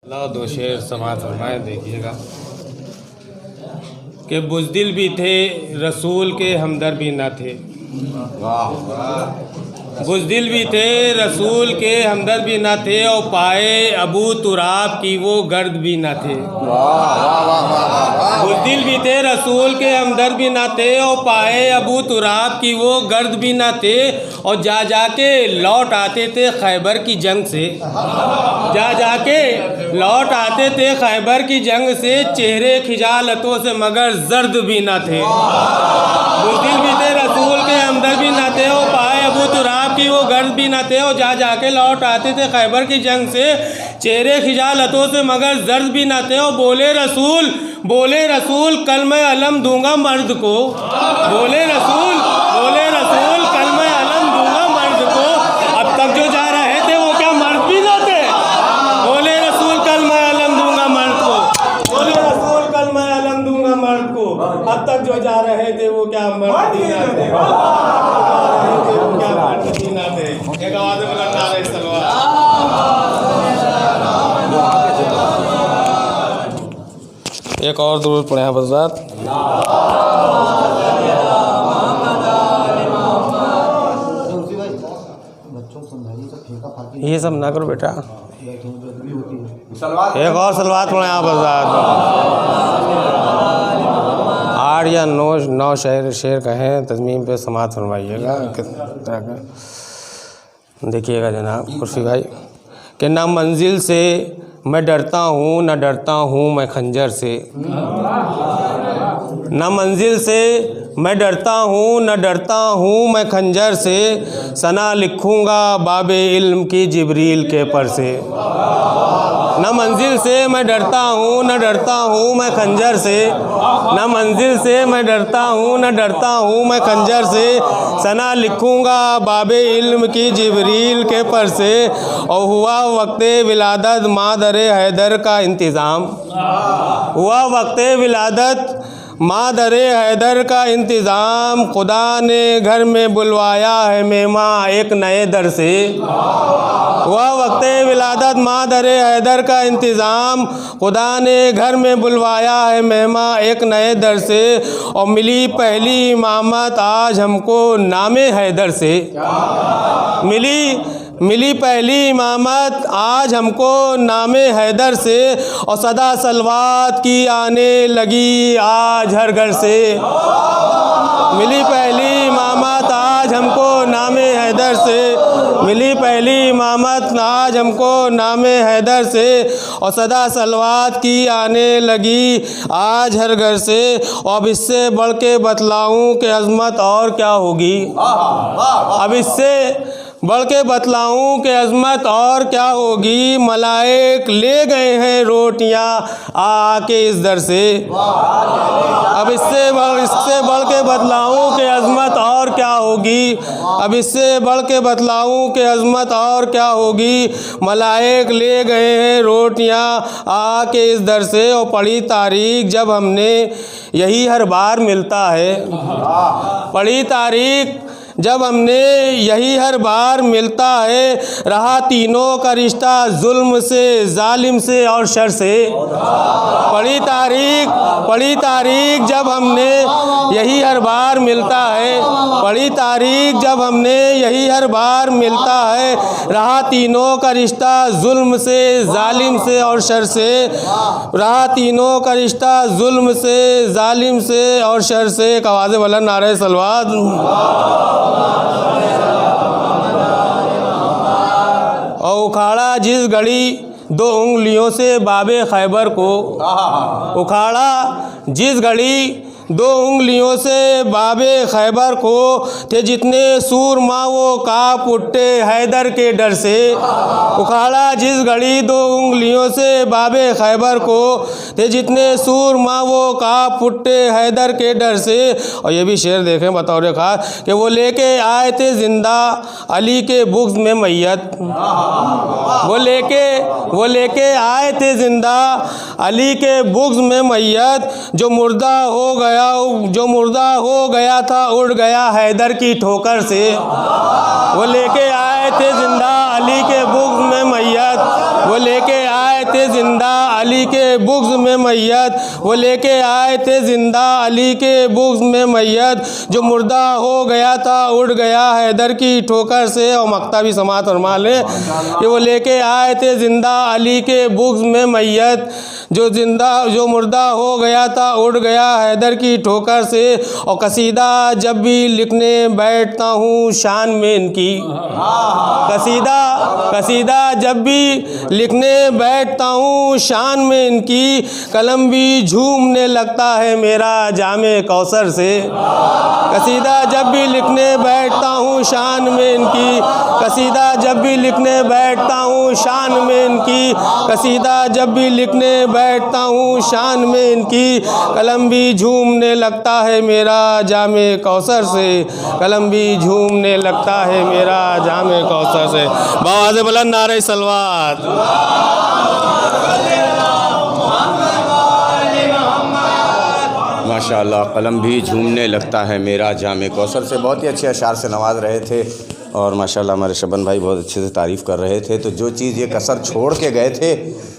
अल्लाह दो शेर समाज फरमाए देखिएगा कि बुज़दिल भी थे रसूल के हमदर्द भी न थे। बुज़दिल भी थे रसूल के हमदर्द भी न थे और पाए अबू तुराब की वो गर्द भी न थे। बुज़दिल भी थे रसूल के हमदर्द भी न थे और पाए अबू तुराब की वो गर्द भी न थे। और जा जाके लौट आते थे खैबर की जंग से, जा जाके लौट आते थे खैबर की जंग से, चेहरे खिजालतों से मगर जर्द भी न थे। बुज़दिल भी थे रसूल के हमदर्द भी न थे और पाए अबू तुराब की वो गर्द भी न थे। और जा जाके लौट आते थे खैबर की जंग से, चेहरे खिजालतों से मगर जर्द भी न थे। और बोले रसूल कल मैं अलम दूंगा मर्द को। बोले रसूल कल मैं अलम दूंगा मर्द को। अब तक जो जा रहे थे वो क्या मर्द भी न थे। बोले रसूल कल मैं अलम दूंगा मर्द को। बोले रसूल कल मैं अलम दूंगा मर्द को। अब तक जो जा रहे थे वो क्या मर्द भी न थे। एक आवाज़ में बुलंद नारे सलवात। एक और दुरूद पढ़े हैं बज़ात। ये सब ना करो बेटा। एक और सलवात पढ़े हैं बज़ात। 8 या 9 शेर कहें तज़मीम पे समात फरमाइएगा। किस तरह का देखिएगा जनाब कुर्सी भाई कि ना मंजिल से मैं डरता हूँ न डरता हूँ मैं खंजर से। न मंजिल से मैं डरता हूँ न डरता हूँ मैं खंजर से, सना लिखूँगा बाबे इल्म की जिब्रील के पर से। न मंजिल से मैं डरता हूँ न डरता हूँ मैं खंजर से, न मंजिल से मैं डरता हूँ न डरता हूँ मैं खंजर से, सना लिखूँगा बाबे इल्म की जिब्रील के पर से। और हुआ वक्ते विलादत मादरे हैदर का इंतज़ाम, हुआ वक्ते विलादत मादरे हैदर का इंतज़ाम, खुदा ने घर में बुलवाया है मेहमा एक नए दर से। हुआ वक्ते विलादत मादरे हैदर का इंतज़ाम, खुदा ने घर में बुलवाया है मेहमा एक नए दर से। और मिली पहली इमामत आज हमको नामे हैदर से। मिली पहली इमामत आज हमको नामे हैदर से, और सदा सलवात की आने लगी आज हर घर से। मिली पहली इमामत आज हमको नामे हैदर से, मिली पहली इमामत आज हमको नामे हैदर से, और सदा सलवात की आने लगी आज हर घर से। और अब इससे बढ़ के बतलाऊँ कि अज़मत और क्या होगी। अब इससे बढ़ के बतलाऊँ कि अज़मत और क्या होगी। मलाइक ले गए हैं रोटियाँ आके इस दर से। अब इससे बढ़ के बतलाऊँ कि अज़मत और क्या होगी। अब इससे बढ़ के बतलाऊँ कि अज़मत और क्या होगी। मलाइक ले गए हैं रोटियाँ आके इस दर से। और पढ़ी तारीख जब हमने यही हर बार मिलता है, पढ़ी तारीख जब हमने यही हर बार मिलता है, रहा तीनों का रिश्ता जुल्म से जालिम से और शर से। पढ़ी तारीख जब हमने यही हर बार मिलता है, पढ़ी तारीख जब हमने यही हर बार मिलता है, रहा तीनों का रिश्ता जुल्म से जालिम से और शर से। रहा तीनों का रिश्ता जुल्म से जालिम से और शर से। एक आवाज़ बुलंद नारे सलवात। और उखाड़ा जिस घड़ी 2 उंगलियों से बाबे खैबर को, उखाड़ा जिस घड़ी 2 उंगलियों से बाबे खैबर को, थे जितने सूरमा वो काँप उठे हैदर के डर से। उखाड़ा जिस घड़ी 2 उंगलियों से बाबे खैबर को, थे जितने सूरमा वो काँप उठे हैदर के डर से। और ये भी शेर देखें बतौर ख़ास कि वो लेके आए थे जिंदा अली के बुग़्ज़ में मैयत। वो लेके आए थे जिंदा अली के बुग़्ज़ में मैयत, जो मुर्दा हो गया था उड़ गया हैदर की ठोकर से। वो लेके आए थे जिंदा अली के बुग़्ज़ में मैयत, वो लेके आए थे जिंदा अली के बुग़्ज़ में मैयत, वो लेके आए थे जिंदा अली के बुग़्ज़ में मैयत, जो मुर्दा हो गया था उड़ गया हैदर की ठोकर से। और मक्ता भी समात फरमा ले कि वो लेके आए थे जिंदा अली के बुग़्ज़ में मैयत, जो मुर्दा हो गया था उड़ गया हैदर की ठोकर से। और कसीदा जब भी लिखने बैठता हूँ शान में इनकी, कसीदा जब भी लिखने बैठता हूँ शान में इनकी, कलम भी झूमने लगता है मेरा जामे कौसर से। कसीदा जब भी लिखने बैठता हूँ शान में इनकी, कसीदा जब भी लिखने बैठता हूँ शान में इनकी, कसीदा जब भी लिखने बैठता हूँ शान में इनकी, कलम भी झूमने लगता है मेरा जामे कौसर से, कलम भी झूमने लगता है मेरा जामे कौसर से। बावाज़ बुलंद नारे सलवात। माशाअल्लाह, कलम भी झूमने लगता है मेरा जामे कौसर से बहुत ही अच्छे अशार से नवाज रहे थे। और माशाअल्लाह हमारे शबन भाई बहुत अच्छे से तारीफ़ कर रहे थे। तो जो चीज़ ये कसर छोड़ के गए थे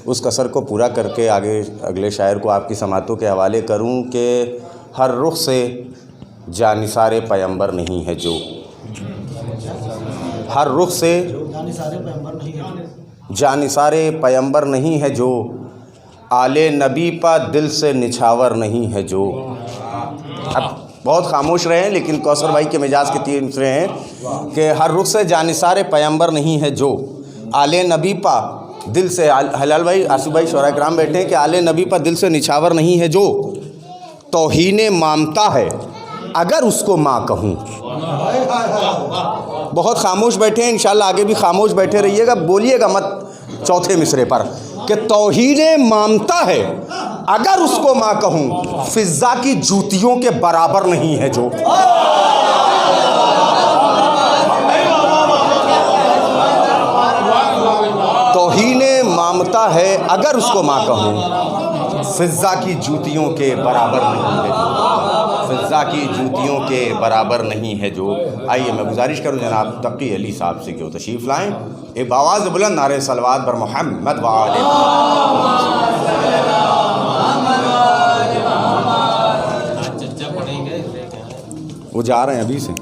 उस कसर को पूरा करके आगे अगले शायर को आपकी समातों के हवाले करूं कि हर रुख से जानिसारे पैगंबर नहीं है जो, हर रुख से जानिसारे पैगंबर नहीं है जो, आले नबी पा दिल से निछावर नहीं है जो। अब बहुत खामोश रहे हैं लेकिन कौसर भाई के मिजाज के तीन मिसरे हैं कि हर रुख से जानिसारे पैगंबर नहीं है जो, आले नबी पा दिल से, हलाल भाई आसिफ भाई शौरा कराम बैठे हैं कि आले नबी पा दिल से निछावर नहीं है जो, तौहीने मामता है अगर उसको माँ कहूँ। बहुत खामोश बैठे हैं, इंशाल्लाह आगे भी खामोश बैठे रहिएगा, बोलिएगा मत चौथे मिसरे पर कि तौहीने मामता है अगर उसको माँ कहूँ, फिज़्ज़ा की जूतियों के बराबर नहीं है जो। तौहीने मामता है अगर उसको माँ कहूँ, फिज़्ज़ा की जूतियों के बराबर नहीं है जो, फिज़्ज़ा की जूतियों के बराबर नहीं है जो। आइए मैं गुजारिश करूँ जनाब तकी अली साहब से कि वो तशरीफ़ लाएँ, एक बावाज़ बुलंद नारे सलवात बर मोहम्मद व आले। वो जा रहे हैं अभी से,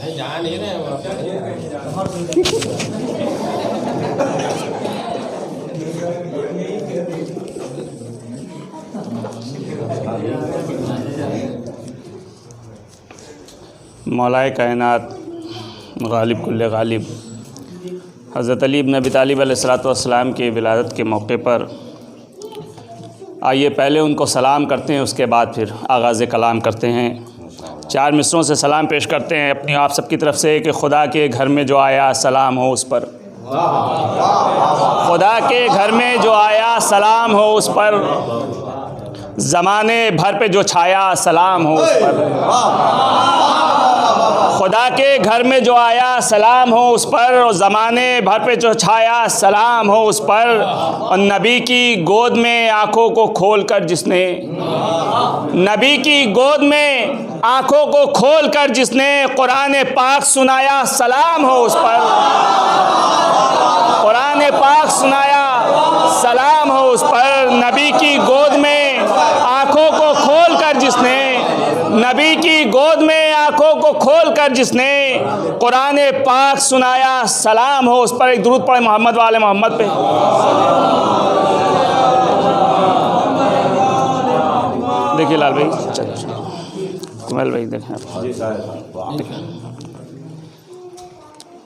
जा नहीं रहे मौलाए कायनात गालिब कुल्ले गालिब हज़रत अली इब्न अबी तालिब अलैहिस्सलाम की विलादत के मौके पर आइए पहले उनको सलाम करते हैं, उसके बाद फिर आगाज़ कलाम करते हैं। 4 मिसरों से सलाम पेश करते हैं अपनी आप सबकी तरफ से कि खुदा के घर में जो आया सलाम हो उस पर, खुदा के घर में जो आया सलाम हो उस पर, ज़माने भर पे जो छाया सलाम हो उस पर। खुदा के घर में जो आया सलाम हो उस पर, और ज़माने भर पे जो छाया सलाम हो उस पर। और नबी की गोद में आँखों को खोल कर जिसने, नबी की गोद में आँखों को खोल कर जिसने कुरान पाक सुनाया सलाम हो उस पर, कुरान पाक सुनाया सलाम हो उस पर। नबी की गोद में आँखों को खोल कर जिसने, नबी की गोद में आँखों को खोल कर जिसने कुरान पाक सुनाया सलाम हो उस पर। एक दुरूद पढ़े मोहम्मद वाले मोहम्मद पे। देखिए लाल भाई, कुमल भाई देखें आप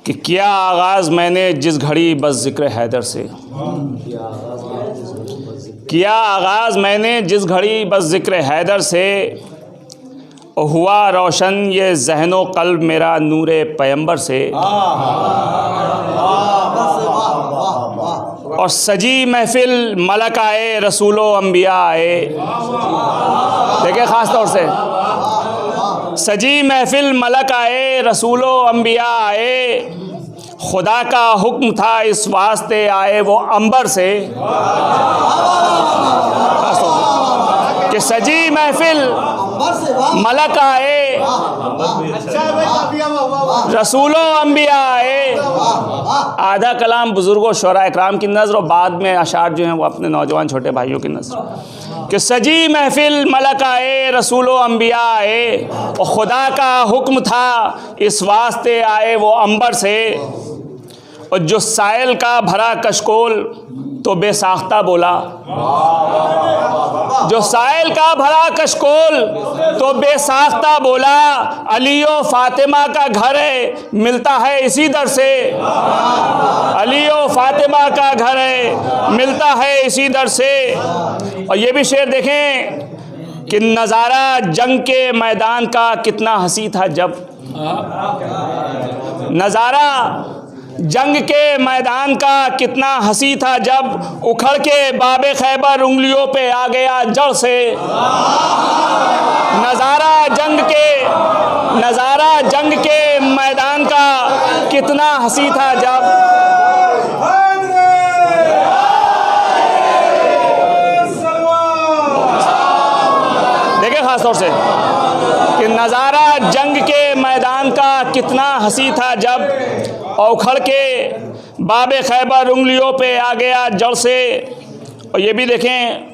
कि किया आगाज़ मैंने जिस घड़ी बस ज़िक्र हैदर से, किया आगाज़ मैंने जिस घड़ी बस ज़िक्र हैदर से, हुआ रोशन ये ज़हनो क़ल्ब मेरा नूरे पैगंबर से। और सजी महफिल मलक आए रसूलो अम्बिया आए, देखिए ख़ास तौर से सजी महफिल मलक आए रसूलो अम्बिया आए, खुदा का हुक्म था इस वास्ते आए वो अंबर से। कि सजी महफिल मलक आए, रसूलों अंबिया आए। आधा कलाम बुजुर्गों शुरा इकराम की नज़र और बाद में अशार जो हैं वो अपने नौजवान छोटे भाइयों की नज़र कि सजी महफिल मलक आए, रसूलों अंबिया आए और खुदा का हुक्म था इस वास्ते आए वो अंबर से। और जो साइल का भरा कशकोल तो बेसाख्ता बोला, जो साइल का भरा कशकोल तो बेसाख्ता बोला। अलीओ फातिमा का घर है, मिलता है इसी दर से। अलीओ फातिमा का घर है, मिलता है इसी दर से। और ये भी शेर देखें कि नज़ारा जंग के मैदान का कितना हंसी था जब, नज़ारा जंग के मैदान का कितना हंसी था जब उखड़ के बाबे खैबर उंगलियों पे आ गया जड़ से। नज़ारा जंग के मैदान का कितना हंसी था जब। देखिए ख़ास तौर से कि नज़ारा जंग के मैदान का कितना हंसी था जब औखड़ के बाबे खैबर उंगलियों पे आ गया जड़ से। और ये भी देखें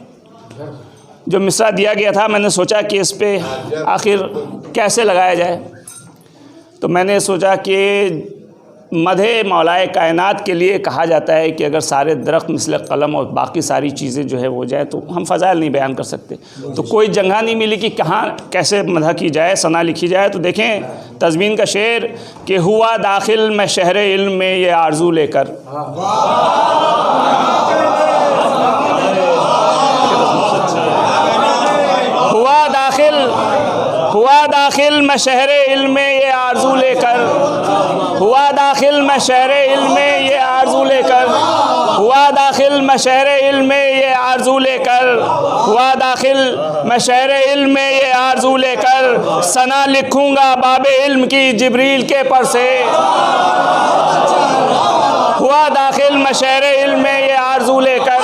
जो मिसरा दिया गया था, मैंने सोचा कि इस पे आखिर कैसे लगाया जाए, तो मैंने सोचा कि मधे मौलाए कायनात के लिए कहा जाता है कि अगर सारे दरख्त मिसल कलम और बाकी सारी चीज़ें जो है वो जाए तो हम फ़ज़ाइल नहीं बयान कर सकते। तो कोई जगह नहीं मिली कि कहाँ कैसे मदह की जाए, सना लिखी जाए। तो देखें तज़मीन का शेर कि हुआ दाखिल मैं शहर इल्म में ये आरज़ू लेकर। हुआ दाखिल मैं शहर इल्म में ये आरज़ू लेकर। हुआ दाखिल मैं शहर इल्म में ये आरज़ू लेकर। हुआ दाखिल मैं शहर इल्म में ये आरज़ू लेकर। हुआ दाखिल मैं शहर इल्म में ये आरज़ू लेकर। सना लिखूँगा बाबे इल्म की जिब्रील के पर से। हुआ दाखिल मैं शहर इल्म में ये आरज़ू लेकर।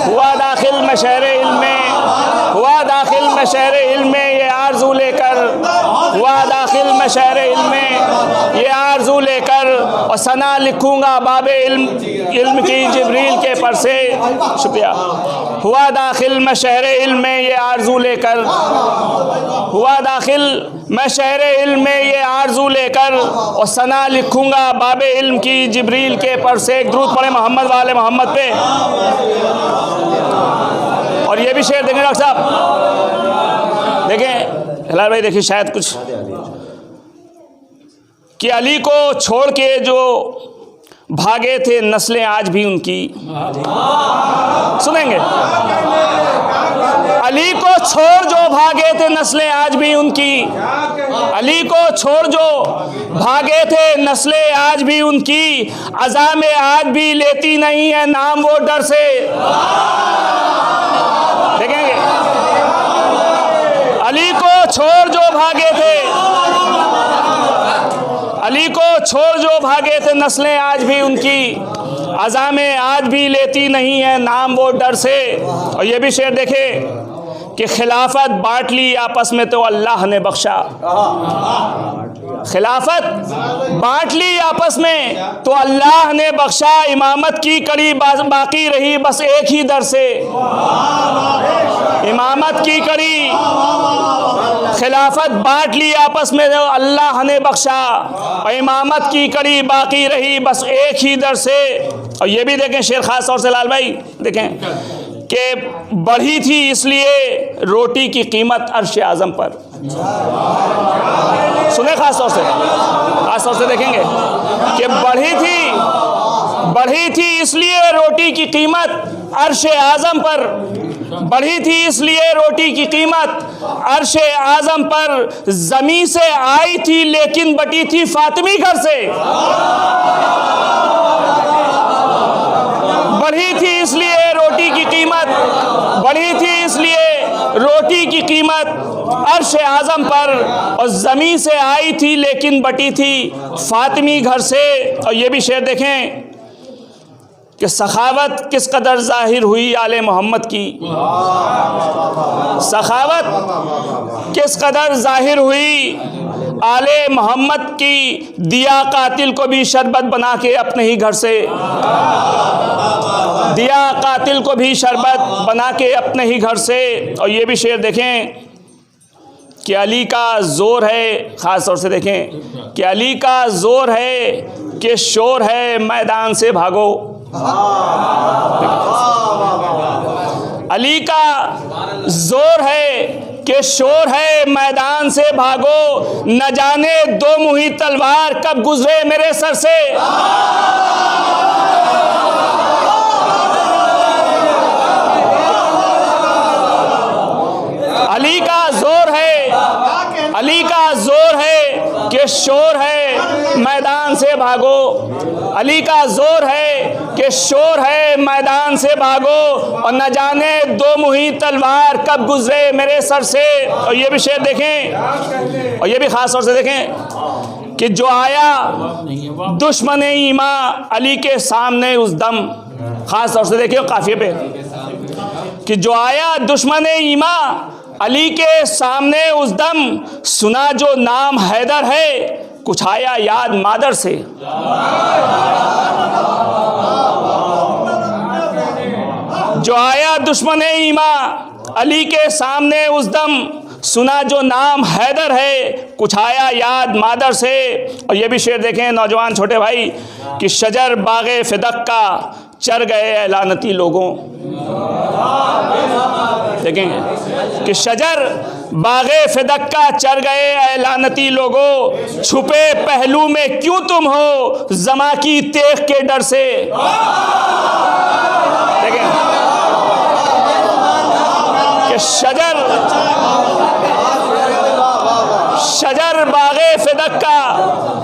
हुआ दाखिल मैं शहर इल्म में, हुआ दाखिल मैं शहर इल्म में ये आरज़ू लेकर। हुआ दाखिल मैं शहर इल्म में ये आरज़ू लेकर और सना लिखूँगा बाबे इल्म की जिब्रील के पर से। शुक्रिया। हुआ दाखिल मैं शहर इल्म में ये आरज़ू लेकर। हुआ दाखिल मैं शहर इल्म में ये आरज़ू लेकर और सना लिखूँगा बाबे इल्म की जिब्रील के पर से। एक दुरूद पढ़े मोहम्मद वाले मोहम्मद पे। और ये भी शेर देखें डॉक्टर साहब, देखें हिलाल भाई, देखिए शायद कुछ कि अली को छोड़ के जो भागे थे नस्लें आज भी उनकी। सुनेंगे, अली को छोड़ जो भागे थे नस्लें आज भी उनकी। अली को छोड़ जो भागे थे नस्लें आज भी उनकी। अज़ा में आज भी लेती नहीं है नाम वो डर से। देखेंगे, अली को छोड़ जो भागे थे, अली को छोड़ जो भागे थे नस्लें आज भी उनकी। अज़ा में आज भी लेती नहीं है नाम वो डर से। और ये भी शेर देखे कि खिलाफत बांट ली आपस में तो अल्लाह ने बख्शा। खिलाफत बांट ली आपस में तो अल्लाह ने बख्शा। इमामत की कड़ी बाकी रही बस एक ही दर से। इमामत की कड़ी खिलाफत बांट ली आपस में तो अल्लाह ने बख्शा और इमामत की कड़ी बाकी रही बस एक ही दर से। और ये भी देखें शेर खास तौर से लाल भाई, देखें कि बढ़ी थी इसलिए रोटी की कीमत अर्श आज़म पर। सुने खास तौर से देखेंगे कि बढ़ी थी इसलिए रोटी की कीमत अर्श आज़म पर। बढ़ी थी इसलिए रोटी की कीमत अर्श आज़म पर। ज़मीं से आई थी लेकिन बटी थी फातिमी घर से। बढ़ी थी इसलिए रोटी की कीमत, बढ़ी थी इसलिए रोटी की कीमत अर्श आज़म पर। और ज़मीं से आई थी लेकिन बटी थी फातिमी घर से। और ये भी शेर देखें कि सखावत किस कदर ज़ाहिर हुई आले मोहम्मद की, सखावत किस कदर ज़ाहिर हुई आले मोहम्मद की। दिया कातिल को भी शरबत बना के अपने ही घर से, दिया कातिल को भी शरबत बना के अपने ही घर से। और ये भी शेर देखें कि अली का ज़ोर है, ख़ास तौर से देखें कि अली का ज़ोर है कि शोर है मैदान से भागो। अली का ज़ोर है कि शोर है मैदान से भागो, न जाने दो मुही तलवार कब गुजरे मेरे सर से। अली का ज़ोर है, अली का ज़ोर है कि शोर है मैदान से भागो। अली का ज़ोर है कि शोर है मैदान से भागो, और न जाने दो मुही तलवार कब गुजरे मेरे सर से। और ये भी शेर देखें, और ये भी ख़ास तौर से देखें कि जो आया दुश्मन ईमा अली के सामने उस दम, ख़ास तौर से देखिए काफ़िए पे, कि जो आया दुश्मन ईमा अली के सामने उस दम, सुना जो नाम हैदर है कुछ आया याद मादर से। जो आया दुश्मन ईमा अली के सामने उस दम, सुना जो नाम हैदर है कुछ आया याद मादर से। और ये भी शेर देखें नौजवान छोटे भाई कि शजर बागे फिदक का चर गए लानती लोगों। देखें कि शजर बागे फिदक का चर गए लानती लोगों, छुपे पहलू में क्यों तुम हो जमा की तेख के डर से। देखें कि शजर बागे फिदक का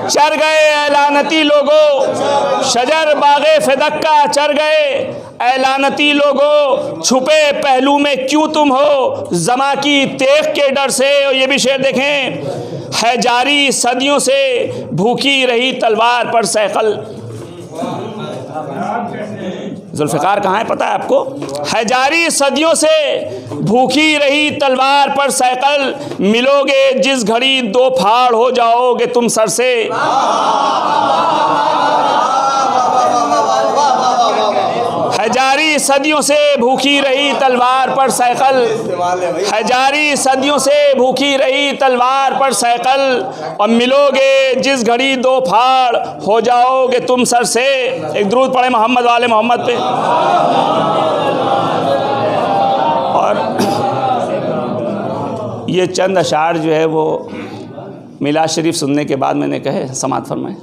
चर गए ऐलानती लोगों, शजर बागे फिदक का चर गए ऐलानती लोगों, छुपे पहलू में क्यों तुम हो जमा की तेख के डर से। और ये भी शेर देखें, है जारी सदियों से भूखी रही तलवार पर सैकल। जुल्फ़िकार कहाँ है पता है आपको? है जारी सदियों से भूखी रही तलवार पर सैकल, मिलोगे जिस घड़ी दो फाड़ हो जाओगे तुम सर से। है जारी सदियों से भूखी रही तलवार पर सैकल, है जारी सदियों से भूखी रही तलवार पर सैकल, और मिलोगे जिस घड़ी दो फाड़ हो जाओगे तुम सर से। एक दुरूद पढ़े मोहम्मद वाले मोहम्मद पे। और ये चंद अशार जो है वो मिलाद शरीफ सुनने के बाद मैंने कहे समाअत फरमाए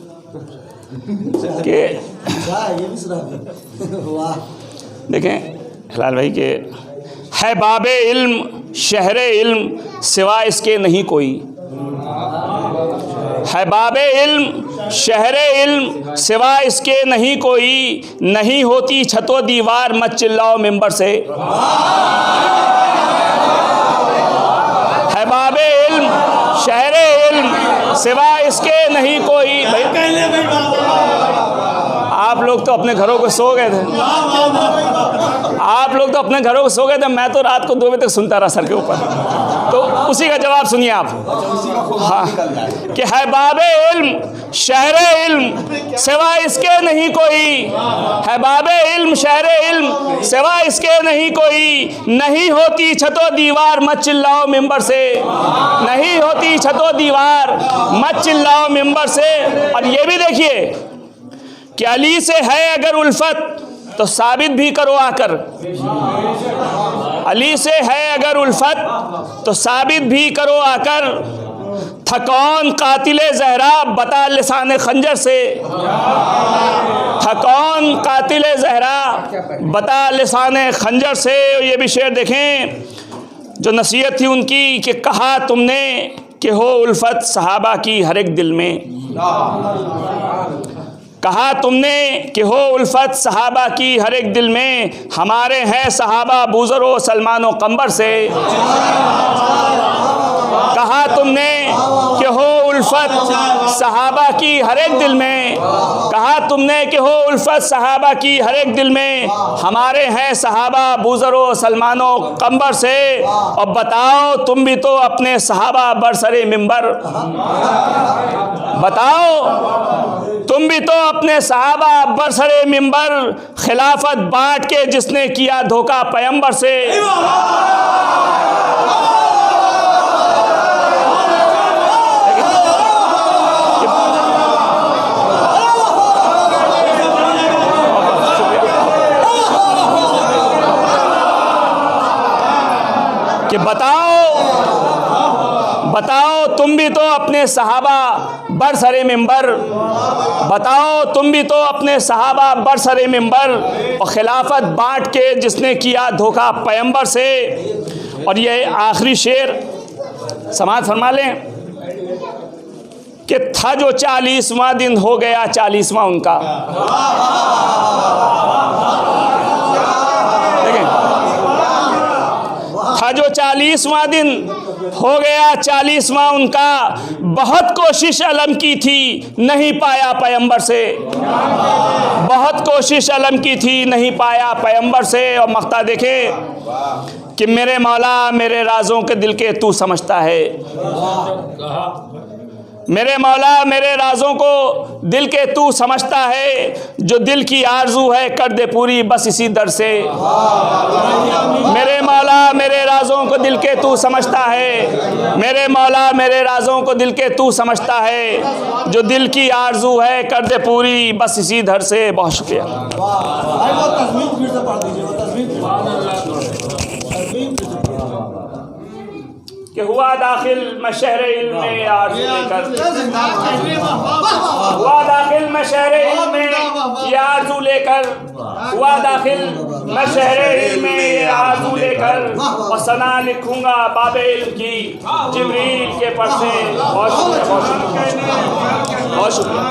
कि देखें हिलाल भाई के, है बाबे इल्म शहरे इल्म सिवा इसके नहीं कोई, है बाबे इल्म शहरे इल्म सिवा इसके नहीं कोई, नहीं होती छतो दीवार मत चिल्लाओ मिंबर से। है बाबे इल्म शहरे इल्म सिवा इसके नहीं कोई। आप लोग तो अपने घरों को सो गए थे, आप लोग तो अपने घरों को सो गए थे, मैं तो रात को 2 बजे तक सुनता रहा सर के ऊपर। तो उसी का जवाब सुनिए आप। हाँ, कि है बाबे इल्म शहरे इल्म सिवा इसके नहीं कोई, है बाबे इल्म शहरे इल्म सिवा इसके नहीं कोई, नहीं होती छतो दीवार मत चिल्लाओ मिंबर से, नहीं होती छतो दीवार मत चिल्लाओ मिंबर से। और ये भी देखिए कि अली से है अगर उल्फत तो साबित भी करो आकर, अली से है अगर उल्फत तो साबित भी करो आकर, थकौन कातिले ज़हरा बता लिसाने खंजर से, थकौन कातिले ज़हरा बता लिसाने खंजर से। ये भी शेर देखें जो नसीहत थी उनकी कि कहा तुमने कि हो उल्फत सहाबा की हर एक दिल में, कहा तुमने कि हो उल्फत सहाबा की हर एक दिल में, हमारे हैं सहाबा बूज़र सलमान व कंबर से। कहा तुमने कि हो उल्फत सहाबा की हर एक दिल में, कहा तुमने कि हो उल्फत सहाबा की हर एक दिल में, हमारे हैं सहाबा बूज़रो सलमानो कंबर से। और बताओ तुम भी तो अपने सहाबा बरसरे मिंबर, बताओ तुम भी तो अपने सहाबा बरसरे मिंबर, खिलाफत बांट के जिसने किया धोखा पैगंबर से। कि बताओ तुम भी तो अपने सहाबा बरसरे मिंबर, बताओ तुम भी तो अपने सहाबा बरसरे मिंबर, और खिलाफत बांट के जिसने किया धोखा पैगंबर से। और ये आखिरी शेर समाज फरमा लें कि था जो 40वां दिन हो गया 40वां उनका। था जो 40वां दिन हो गया 40वां उनका, बहुत कोशिश अलम की थी नहीं पाया पैगंबर से, बहुत कोशिश अलम की थी नहीं पाया पैगंबर से। और मक्ता देखें कि मेरे मौला मेरे राज़ों के दिल के तू समझता है, मेरे मौला मेरे राज़ों को दिल के तू समझता है, जो दिल की आरज़ू है कर दे पूरी बस इसी दर से। मेरे मौला मेरे राज़ों को दिल के तू समझता है, मेरे मौला मेरे राज़ों को दिल के तू समझता है, जो दिल की आरज़ू है कर दे पूरी बस इसी दर से। बहुत शुक्रिया। कि हुआ दाखिल मैं शहर इल्म में आरज़ू लेकर, हुआ दाखिल मैं शहर इल्म में ये आरज़ू लेकर, हुआ दाखिल मैं शहर इल्म में ये आरज़ू लेकर, और सना लिखूंगा बाबे इल्म की जिब्रील के पर से। बहुत शुक्रिया, बहुत शुक्रिया, बहुत शुक्रिया।